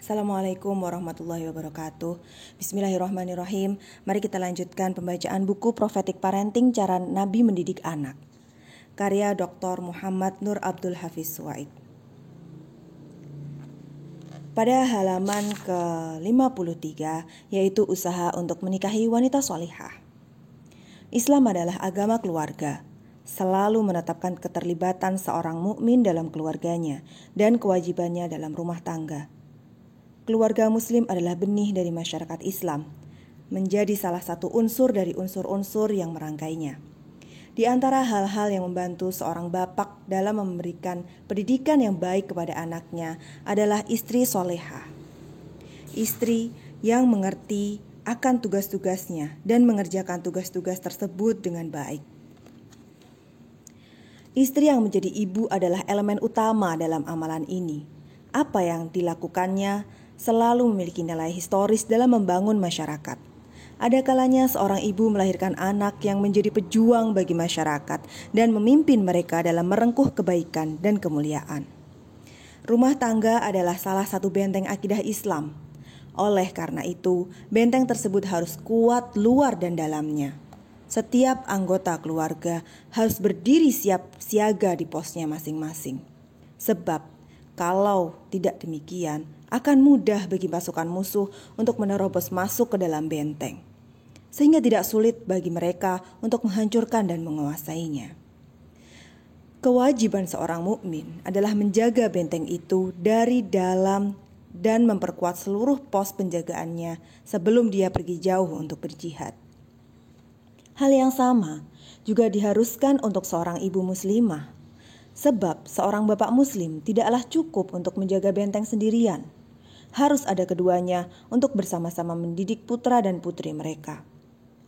Assalamualaikum warahmatullahi wabarakatuh. Bismillahirrahmanirrahim. Mari kita lanjutkan pembacaan buku Prophetic Parenting, Cara Nabi Mendidik Anak, karya Dr. Muhammad Nur Abdul Hafiz Suwaid. Pada halaman ke-53, yaitu usaha untuk menikahi wanita solihah. Islam adalah agama keluarga, selalu menetapkan keterlibatan seorang mukmin dalam keluarganya dan kewajibannya dalam rumah tangga. Keluarga muslim adalah benih dari masyarakat Islam, menjadi salah satu unsur dari unsur-unsur yang merangkainya. Di antara hal-hal yang membantu seorang bapak dalam memberikan pendidikan yang baik kepada anaknya adalah istri solehah. Istri yang mengerti akan tugas-tugasnya dan mengerjakan tugas-tugas tersebut dengan baik. Istri yang menjadi ibu adalah elemen utama dalam amalan ini. Apa yang dilakukannya selalu memiliki nilai historis dalam membangun masyarakat. Ada kalanya seorang ibu melahirkan anak yang menjadi pejuang bagi masyarakat dan memimpin mereka dalam merengkuh kebaikan dan kemuliaan. Rumah tangga adalah salah satu benteng akidah Islam. Oleh karena itu, benteng tersebut harus kuat luar dan dalamnya. Setiap anggota keluarga harus berdiri siap siaga di posnya masing-masing. Sebab kalau tidak demikian, akan mudah bagi pasukan musuh untuk menerobos masuk ke dalam benteng, sehingga tidak sulit bagi mereka untuk menghancurkan dan menguasainya. Kewajiban seorang mukmin adalah menjaga benteng itu dari dalam dan memperkuat seluruh pos penjagaannya sebelum dia pergi jauh untuk berjihad. Hal yang sama juga diharuskan untuk seorang ibu muslimah. Sebab seorang bapak muslim tidaklah cukup untuk menjaga benteng sendirian. Harus ada keduanya untuk bersama-sama mendidik putra dan putri mereka.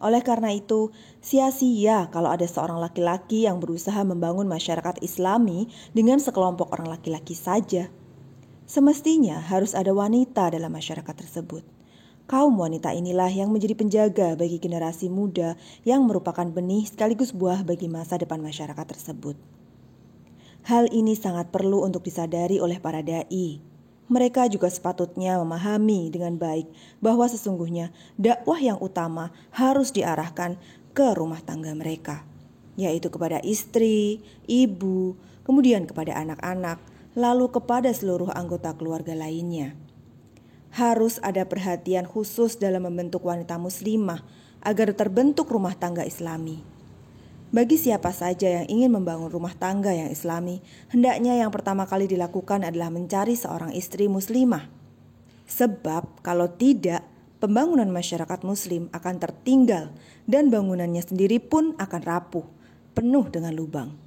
Oleh karena itu, sia-sia kalau ada seorang laki-laki yang berusaha membangun masyarakat Islami dengan sekelompok orang laki-laki saja. Semestinya harus ada wanita dalam masyarakat tersebut. Kaum wanita inilah yang menjadi penjaga bagi generasi muda yang merupakan benih sekaligus buah bagi masa depan masyarakat tersebut. Hal ini sangat perlu untuk disadari oleh para da'i. Mereka juga sepatutnya memahami dengan baik bahwa sesungguhnya dakwah yang utama harus diarahkan ke rumah tangga mereka, yaitu kepada istri, ibu, kemudian kepada anak-anak, lalu kepada seluruh anggota keluarga lainnya. Harus ada perhatian khusus dalam membentuk wanita muslimah agar terbentuk rumah tangga Islami. Bagi siapa saja yang ingin membangun rumah tangga yang Islami, hendaknya yang pertama kali dilakukan adalah mencari seorang istri muslimah. Sebab kalau tidak, pembangunan masyarakat muslim akan tertinggal dan bangunannya sendiri pun akan rapuh, penuh dengan lubang.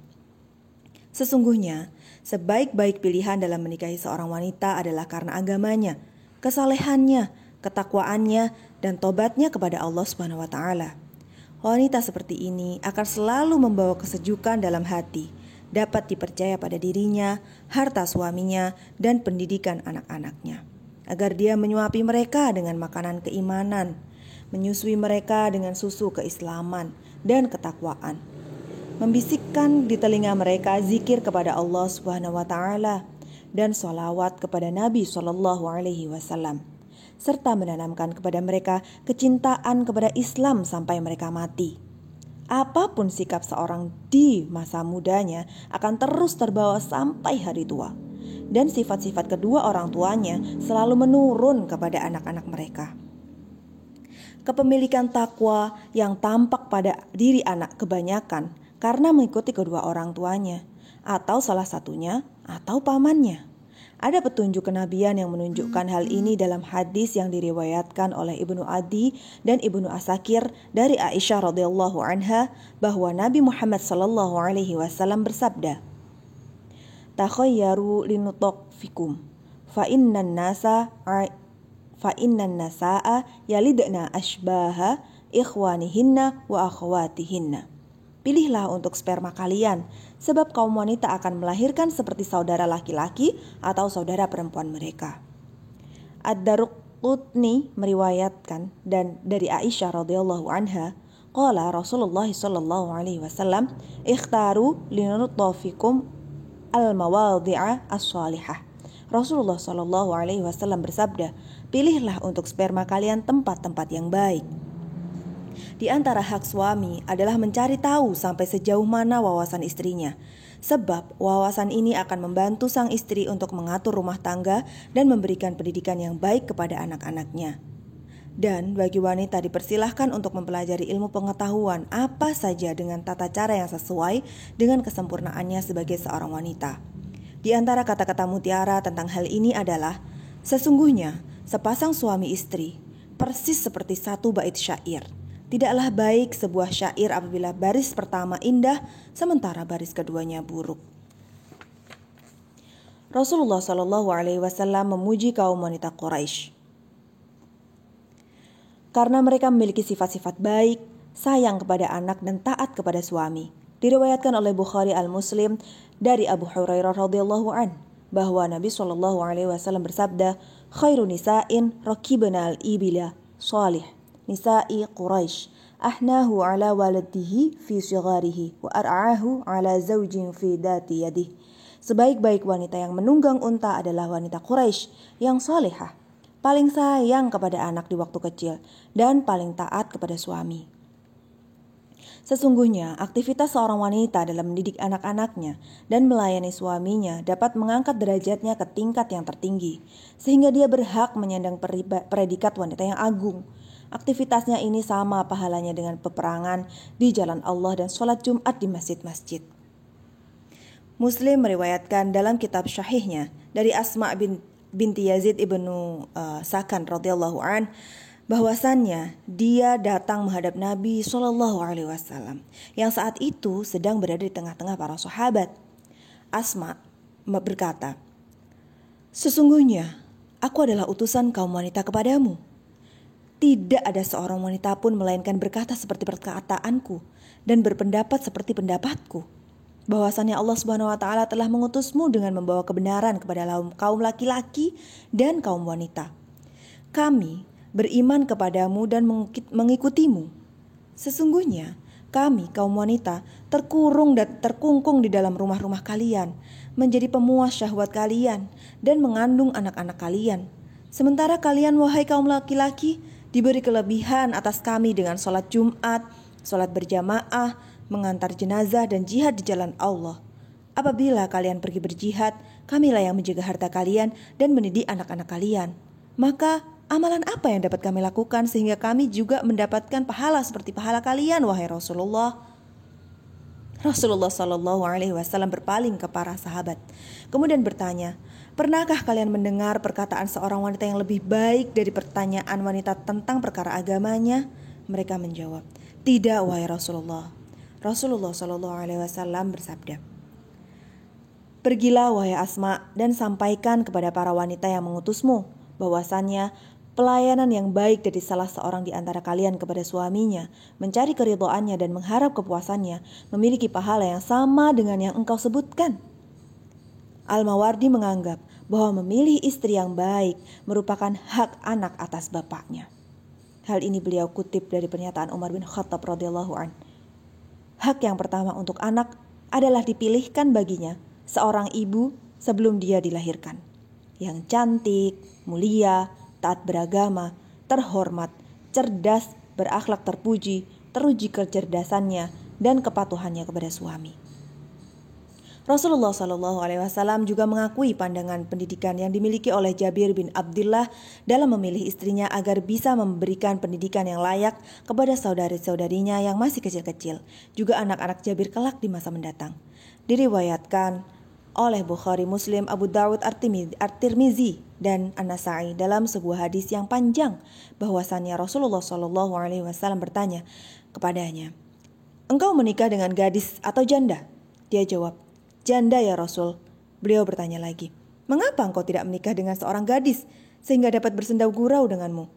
Sesungguhnya, sebaik-baik pilihan dalam menikahi seorang wanita adalah karena agamanya, kesalehannya, ketakwaannya, dan tobatnya kepada Allah SWT. Wanita seperti ini akan selalu membawa kesejukan dalam hati, dapat dipercaya pada dirinya, harta suaminya, dan pendidikan anak-anaknya. Agar dia menyuapi mereka dengan makanan keimanan, menyusui mereka dengan susu keislaman dan ketakwaan, membisikkan di telinga mereka zikir kepada Allah SWT dan sholawat kepada Nabi SAW. Serta menanamkan kepada mereka kecintaan kepada Islam sampai mereka mati. Apapun sikap seorang di masa mudanya akan terus terbawa sampai hari tua. Dan sifat-sifat kedua orang tuanya selalu menurun kepada anak-anak mereka. Kepemilikan takwa yang tampak pada diri anak kebanyakan karena mengikuti kedua orang tuanya, atau salah satunya, atau pamannya. Ada petunjuk kenabian yang menunjukkan hal ini dalam hadis yang diriwayatkan oleh Ibnu Adi dan Ibnu Asakir dari Aisyah radhiyallahu anha bahwa Nabi Muhammad sallallahu alaihi wasallam bersabda, "Takhayyaru linutfikum fa innan nasaa yalidna ashbaha ikhwanihinna wa akhwatihinna." Pilihlah untuk sperma kalian, sebab kaum wanita akan melahirkan seperti saudara laki-laki atau saudara perempuan mereka. Ad-Daruqutni meriwayatkan dan dari Aisyah radhiyallahu anha, qala Rasulullah sallallahu alaihi wasallam, "Ikhtaru linutfikum al-mawadhi'a as-salihah." Rasulullah Shallallahu Alaihi Wasallam bersabda, pilihlah untuk sperma kalian tempat-tempat yang baik. Di antara hak suami adalah mencari tahu sampai sejauh mana wawasan istrinya. Sebab wawasan ini akan membantu sang istri untuk mengatur rumah tangga dan memberikan pendidikan yang baik kepada anak-anaknya. Dan bagi wanita dipersilahkan untuk mempelajari ilmu pengetahuan apa saja dengan tata cara yang sesuai dengan kesempurnaannya sebagai seorang wanita. Di antara kata-kata mutiara tentang hal ini adalah, sesungguhnya sepasang suami istri persis seperti satu bait syair. Tidaklah baik sebuah syair apabila baris pertama indah sementara baris keduanya buruk. Rasulullah Shallallahu Alaihi Wasallam memuji kaum wanita Quraisy karena mereka memiliki sifat-sifat baik, sayang kepada anak dan taat kepada suami. Diriwayatkan oleh Bukhari Al-Muslim dari Abu Hurairah radhiyallahu an bahwa Nabi Shallallahu Alaihi Wasallam bersabda, khairu nisa'in rakibna al-ibila salih nisa'i Quraisy ahnahu ala waladihi fi sigharihi wa ar'ahu ala zawjin fi dati yadihi. Sebaik-baik wanita yang menunggang unta adalah wanita Quraisy yang salihah, paling sayang kepada anak di waktu kecil dan paling taat kepada suami. Sesungguhnya aktivitas seorang wanita dalam mendidik anak-anaknya dan melayani suaminya dapat mengangkat derajatnya ke tingkat yang tertinggi, sehingga dia berhak menyandang predikat wanita yang agung. Aktivitasnya ini sama pahalanya dengan peperangan di jalan Allah dan sholat Jumat di masjid-masjid. Muslim meriwayatkan dalam kitab syahihnya dari Asma binti Yazid ibnu Sakan radhiyallahu an bahwasannya dia datang menghadap Nabi Shallallahu Alaihi Wasallam yang saat itu sedang berada di tengah-tengah para sahabat. Asma berkata, sesungguhnya aku adalah utusan kaum wanita kepadamu. Tidak ada seorang wanita pun melainkan berkata seperti perkataanku dan berpendapat seperti pendapatku, bahwasannya Allah Subhanahu wa taala telah mengutusmu dengan membawa kebenaran kepada kaum laki-laki dan kaum wanita. Kami beriman kepadamu dan mengikutimu. Sesungguhnya kami kaum wanita terkurung dan terkungkung di dalam rumah-rumah kalian, menjadi pemuas syahwat kalian dan mengandung anak-anak kalian. Sementara kalian wahai kaum laki-laki diberi kelebihan atas kami dengan sholat Jumat, sholat berjamaah, mengantar jenazah dan jihad di jalan Allah. Apabila kalian pergi berjihad, kamilah yang menjaga harta kalian dan mendidik anak-anak kalian. Maka amalan apa yang dapat kami lakukan sehingga kami juga mendapatkan pahala seperti pahala kalian, wahai Rasulullah? Rasulullah Shallallahu Alaihi Wasallam berpaling ke para sahabat, kemudian bertanya, pernahkah kalian mendengar perkataan seorang wanita yang lebih baik dari pertanyaan wanita tentang perkara agamanya? Mereka menjawab, tidak wahai Rasulullah. Rasulullah Shallallahu Alaihi Wasallam bersabda, pergilah wahai Asma dan sampaikan kepada para wanita yang mengutusmu bahwasannya pelayanan yang baik dari salah seorang di antara kalian kepada suaminya, mencari keridhaannya dan mengharap kepuasannya, memiliki pahala yang sama dengan yang engkau sebutkan. Al-Mawardi menganggap bahwa memilih istri yang baik merupakan hak anak atas bapaknya. Hal ini beliau kutip dari pernyataan Umar bin Khattab radhiyallahu an. Hak yang pertama untuk anak adalah dipilihkan baginya seorang ibu sebelum dia dilahirkan, yang cantik, mulia, taat beragama, terhormat, cerdas, berakhlak terpuji, teruji kecerdasannya dan kepatuhannya kepada suami. Rasulullah Shallallahu Alaihi Wasallam juga mengakui pandangan pendidikan yang dimiliki oleh Jabir bin Abdullah dalam memilih istrinya agar bisa memberikan pendidikan yang layak kepada saudari-saudarinya yang masih kecil-kecil, juga anak-anak Jabir kelak di masa mendatang. Diriwayatkan oleh Bukhari, Muslim, Abu Dawud, At-Tirmizi, dan An-Nasa'i dalam sebuah hadis yang panjang bahwasannya Rasulullah Shallallahu Alaihi Wasallam bertanya kepadanya, engkau menikah dengan gadis atau janda? Dia jawab, janda ya Rasul. Beliau bertanya lagi, mengapa engkau tidak menikah dengan seorang gadis sehingga dapat bersendau gurau denganmu?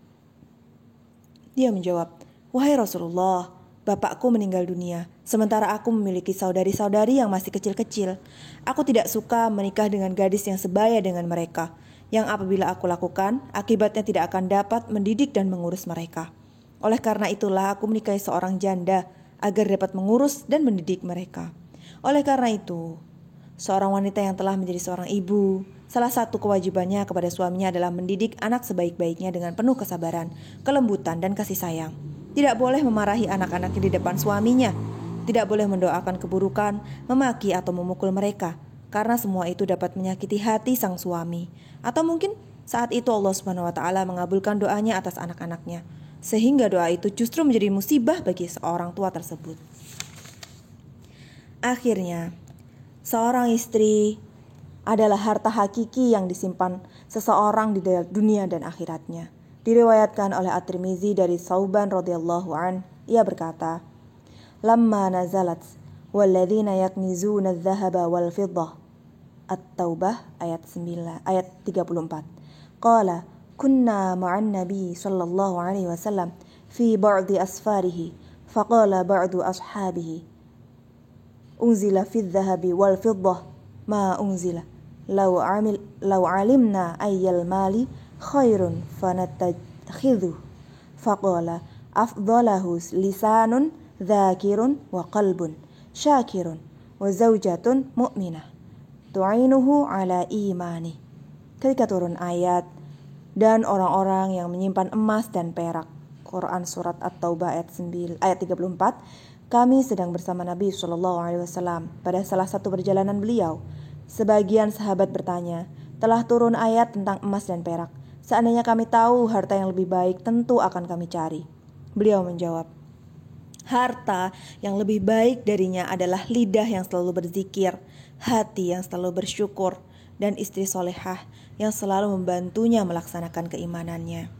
Dia menjawab, wahai Rasulullah, bapakku meninggal dunia, sementara aku memiliki saudari-saudari yang masih kecil-kecil. Aku tidak suka menikah dengan gadis yang sebaya dengan mereka, yang apabila aku lakukan, akibatnya tidak akan dapat mendidik dan mengurus mereka. Oleh karena itulah aku menikahi seorang janda, agar dapat mengurus dan mendidik mereka. Oleh karena itu, seorang wanita yang telah menjadi seorang ibu Salah satu kewajibannya kepada suaminya adalah mendidik anak sebaik-baiknya dengan penuh kesabaran, kelembutan, dan kasih sayang. Tidak boleh memarahi anak-anaknya di depan suaminya. Tidak boleh mendoakan keburukan, memaki atau memukul mereka, karena semua itu dapat menyakiti hati sang suami. Atau mungkin saat itu Allah Subhanahu wa Ta'ala mengabulkan doanya atas anak-anaknya, sehingga doa itu justru menjadi musibah bagi seorang tua tersebut. Akhirnya, seorang istri adalah harta hakiki yang disimpan seseorang di dunia dan akhiratnya. Diriwayatkan oleh At-Tirmizi dari Sauban radhiyallahu an, ia berkata, "Lamma nazalat walladzina yaknizuna adh-dhahaba wal fiddah." At-Taubah ayat 34. Qala kunna ma'an nabi sallallahu alaihi wasallam fi ba'di asfarihi faqala ba'du ashabihi unzila fi adh-dhahabi wal fiddah ma unzila law alimna ayyal mali khairun fanattakhidhu faqala afdalahu lisanun dzakirun wa qalbun syakirun wa zaujatun mu'minah tu'inuhu ala imani. Ketika turun ayat dan orang-orang yang menyimpan emas dan perak, Quran surat At-Taubah ayat 34, kami sedang bersama Nabi SAW pada salah satu perjalanan beliau. Sebagian sahabat bertanya, telah turun ayat tentang emas dan perak. Seandainya kami tahu harta yang lebih baik, tentu akan kami cari. Beliau menjawab, harta yang lebih baik darinya adalah lidah yang selalu berzikir, hati yang selalu bersyukur, dan istri solehah yang selalu membantunya melaksanakan keimanannya.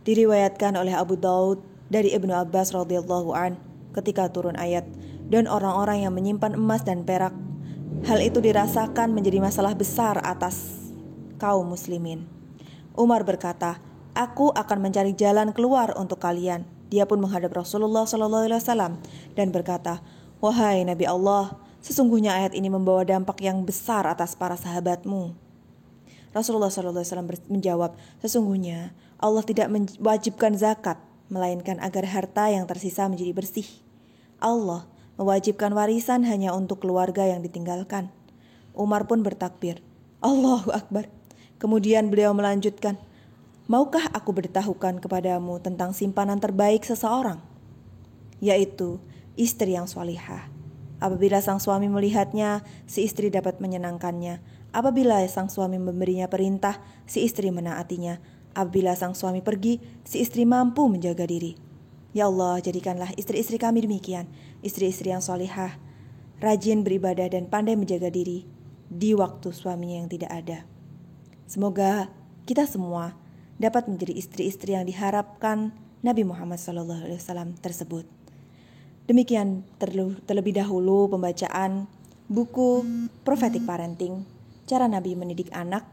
Diriwayatkan oleh Abu Daud dari Ibnu Abbas radhiyallahu an, ketika turun ayat dan orang-orang yang menyimpan emas dan perak, hal itu dirasakan menjadi masalah besar atas kaum muslimin. Umar berkata, aku akan mencari jalan keluar untuk kalian. Dia pun menghadap Rasulullah SAW dan berkata, wahai Nabi Allah, sesungguhnya ayat ini membawa dampak yang besar atas para sahabatmu. Rasulullah SAW menjawab, sesungguhnya Allah tidak mewajibkan zakat, melainkan agar harta yang tersisa menjadi bersih. Allah mewajibkan warisan hanya untuk keluarga yang ditinggalkan. Umar pun bertakbir, Allahu Akbar. Kemudian beliau melanjutkan, maukah aku beritahukan kepadamu tentang simpanan terbaik seseorang? Yaitu istri yang sholihah. Apabila sang suami melihatnya, si istri dapat menyenangkannya. Apabila sang suami memberinya perintah, si istri menaatinya. Apabila sang suami pergi, si istri mampu menjaga diri. Ya Allah, jadikanlah istri-istri kami demikian, istri-istri yang sholihah, rajin beribadah dan pandai menjaga diri di waktu suaminya yang tidak ada. Semoga kita semua dapat menjadi istri-istri yang diharapkan Nabi Muhammad SAW tersebut. Demikian terlebih dahulu pembacaan buku Prophetic Parenting, Cara Nabi Mendidik Anak.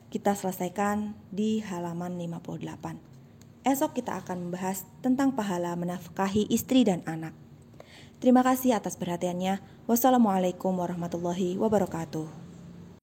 Kita selesaikan di halaman 58. Esok kita akan membahas tentang pahala menafkahi istri dan anak. Terima kasih atas perhatiannya. Wassalamualaikum warahmatullahi wabarakatuh.